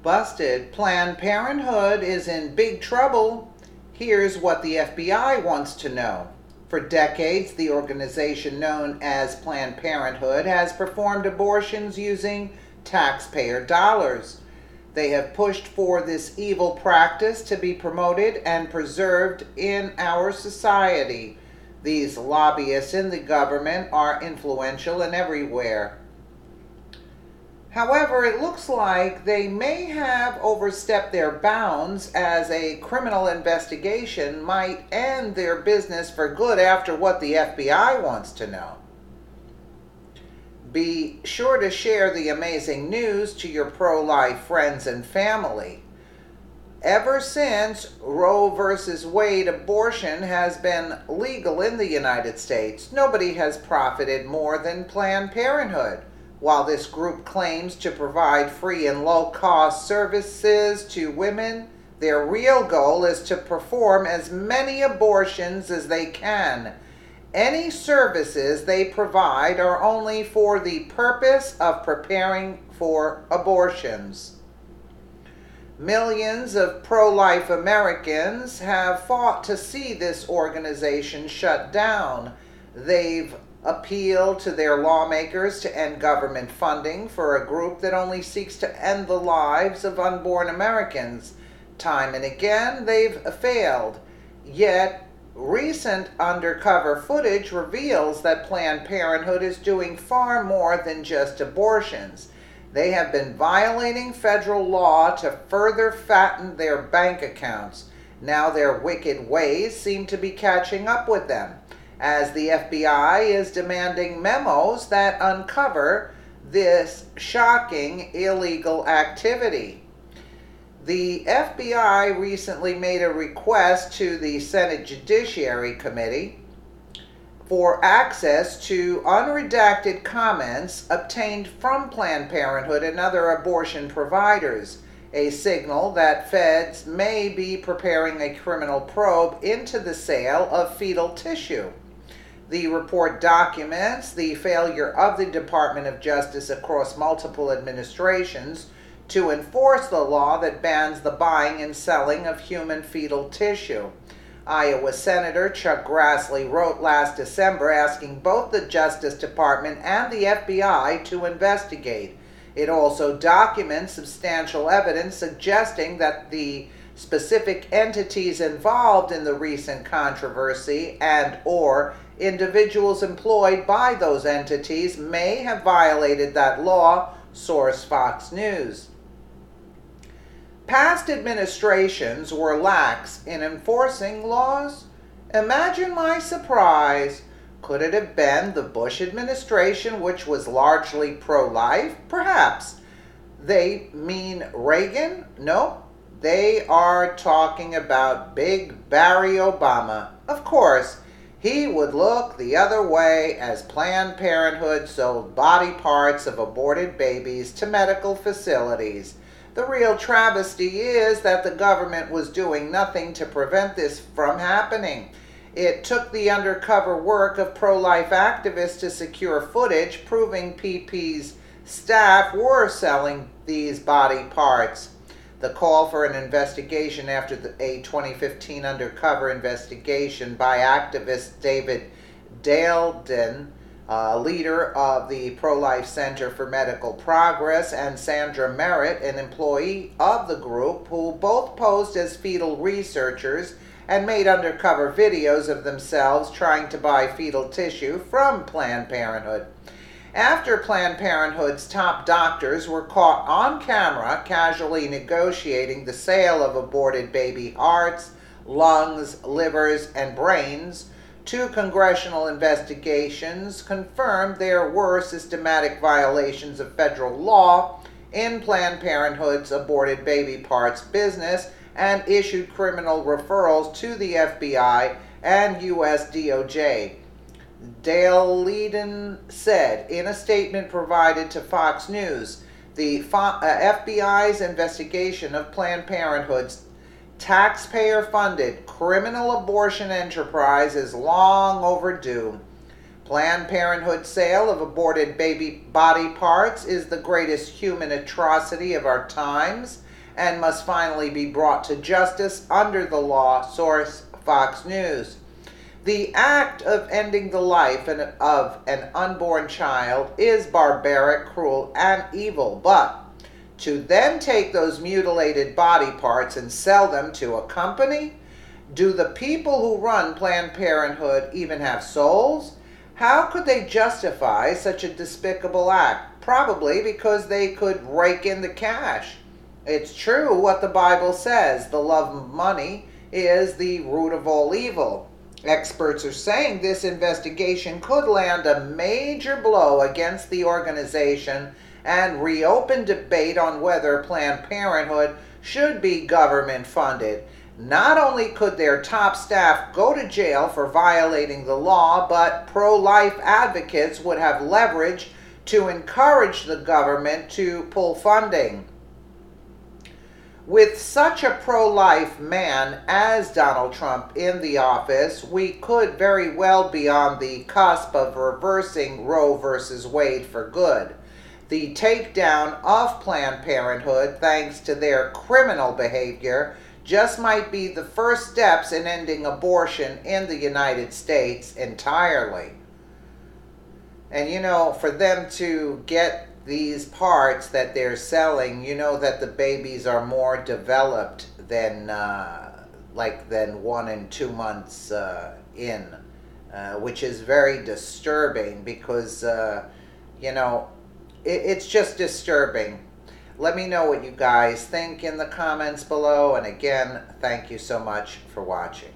Busted. Planned Parenthood is in big trouble. Here's what the FBI wants to know. For decades, the organization known as Planned Parenthood has performed abortions using taxpayer dollars. They have pushed for this evil practice to be promoted and preserved in our society. These lobbyists in the government are influential and everywhere. However, it looks like they may have overstepped their bounds, as a criminal investigation might end their business for good after what the FBI wants to know. Be sure to share the amazing news to your pro-life friends and family. Ever since Roe v. Wade, abortion has been legal in the United States. Nobody has profited more than Planned Parenthood. While this group claims to provide free and low-cost services to women, their real goal is to perform as many abortions as they can. Any services they provide are only for the purpose of preparing for abortions. Millions of pro-life Americans have fought to see this organization shut down. They've appealed to their lawmakers to end government funding for a group that only seeks to end the lives of unborn Americans. Time and again, they've failed. Yet, recent undercover footage reveals that Planned Parenthood is doing far more than just abortions. They have been violating federal law to further fatten their bank accounts. Now their wicked ways seem to be catching up with them, as the FBI is demanding memos that uncover this shocking illegal activity. The FBI recently made a request to the Senate Judiciary Committee for access to unredacted comments obtained from Planned Parenthood and other abortion providers, a signal that feds may be preparing a criminal probe into the sale of fetal tissue. The report documents the failure of the Department of Justice across multiple administrations to enforce the law that bans the buying and selling of human fetal tissue. Iowa Senator Chuck Grassley wrote last December asking both the Justice Department and the FBI to investigate. It also documents substantial evidence suggesting that the specific entities involved in the recent controversy and/or individuals employed by those entities may have violated that law, source Fox News. Past administrations were lax in enforcing laws. Imagine my surprise. Could it have been the Bush administration, which was largely pro-life? Perhaps. They mean Reagan? No. They are talking about Big Barry Obama. Of course, he would look the other way as Planned Parenthood sold body parts of aborted babies to medical facilities. The real travesty is that the government was doing nothing to prevent this from happening. It took the undercover work of pro-life activists to secure footage proving PP's staff were selling these body parts. The call for an investigation after a 2015 undercover investigation by activist David Daleiden, leader of the Pro-Life Center for Medical Progress, and Sandra Merritt, an employee of the group, who both posed as fetal researchers and made undercover videos of themselves trying to buy fetal tissue from Planned Parenthood. After Planned Parenthood's top doctors were caught on camera casually negotiating the sale of aborted baby hearts, lungs, livers, and brains, 2 congressional investigations confirmed there were systematic violations of federal law in Planned Parenthood's aborted baby parts business and issued criminal referrals to the FBI and U.S. DOJ. Daleiden said in a statement provided to Fox News, the FBI's investigation of Planned Parenthood's taxpayer-funded criminal abortion enterprise is long overdue. Planned Parenthood's sale of aborted baby body parts is the greatest human atrocity of our times, and must finally be brought to justice under the law. Source: Fox News. The act of ending the life of an unborn child is barbaric, cruel, and evil, but to then take those mutilated body parts and sell them to a company? Do the people who run Planned Parenthood even have souls? How could they justify such a despicable act? Probably because they could rake in the cash. It's true what the Bible says: the love of money is the root of all evil. Experts are saying this investigation could land a major blow against the organization and reopen debate on whether Planned Parenthood should be government funded. Not only could their top staff go to jail for violating the law, but pro-life advocates would have leverage to encourage the government to pull funding. With such a pro-life man as Donald Trump in the office, we could very well be on the cusp of reversing Roe versus Wade for good. The takedown of Planned Parenthood, thanks to their criminal behavior, just might be the first steps in ending abortion in the United States entirely. And for them to get these parts that they're selling, that the babies are more developed than 1 and 2 months in, which is very disturbing because, it's just disturbing. Let me know what you guys think in the comments below, and again, thank you so much for watching.